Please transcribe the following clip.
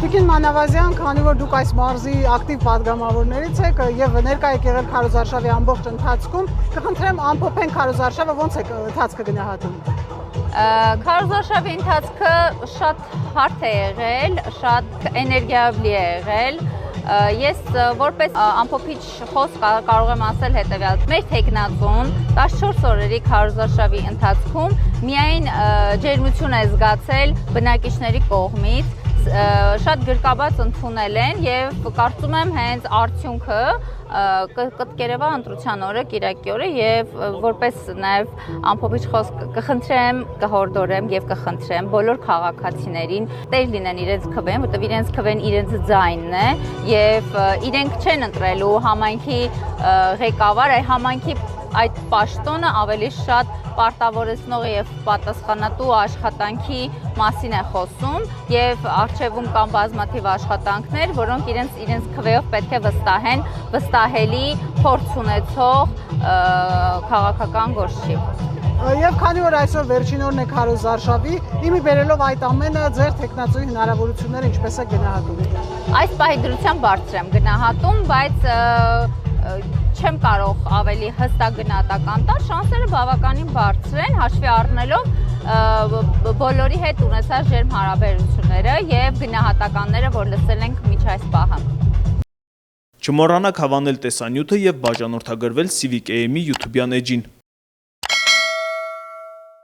Տիկին Մանավազյան, քանի որ դուք այս մարզի ակտիվ падգամավորներից եք եւ ներկա եք եղել քարոզարշավի ամբողջ ընթացքում, կխնդրեմ ամփոփենք քարոզարշավը ոնց է ընթացքը գնահատում։ Քարոզարշավի ընթացքը շատ հարթ է եղել, շատ էներգիայով է եղել։ Ես որպես ամփոփիչ խոսք կարող եմ ասել հետևյալ. մեր տեխնացուն 14 օրերի քարոզարշավի ընթացքում միայն ջերմություն է զգացել բնակիչների կողմից, շատ գրկաբաց ընդունել են եւ կարծում եմ հենց արդյունքը կտկերևա ընտրության օրը, Կիրակի օրը եւ որպես նաեւ ամփոփիչ խոսք կխնդրեմ, կհորդորեմ եւ կխնդրեմ բոլոր քաղաքացիներին տեր լինեն իրենց քվեն, որտեղ իրենց քվեն իրենց ձայնն է եւ իրենք չեն ընտրելու համայնքի ղեկավար, այլ համայնքի այդ պաշտոնը ավելի շատ պարտավորեցնող եւ պատասխանատու աշխատանքի մասին է խոսում եւ արժևում կան բազմաթիվ աշխատանքներ, որոնք իրենց քվեով պետք է վստահեն վստահելի փորձ ունեցող քաղաքական գործիչ։ Եվ քանի որ այսօր վերջին օրն է քարոզարշավի, իմի բերելով այդ ամենը ձեր տեխնացուի հնարավորությունները ինչպես է գնահատում։ Այս պահի դրությամբ բարձր եմ գնահատում, բայց չեմ կարող ավելի հստակ գնահատական տալ, շանսերը բավականին բարձր են, հաշվի առնելով բոլորի հետ ունեցած ջերմ հարաբերությունները եւ գնահատականները, որ լսել ենք մինչ այս պահը։ Չմոռանաք հավանել տեսանյութը եւ բաժանորդագրվել Civic AM-ի YouTube-յան էջին։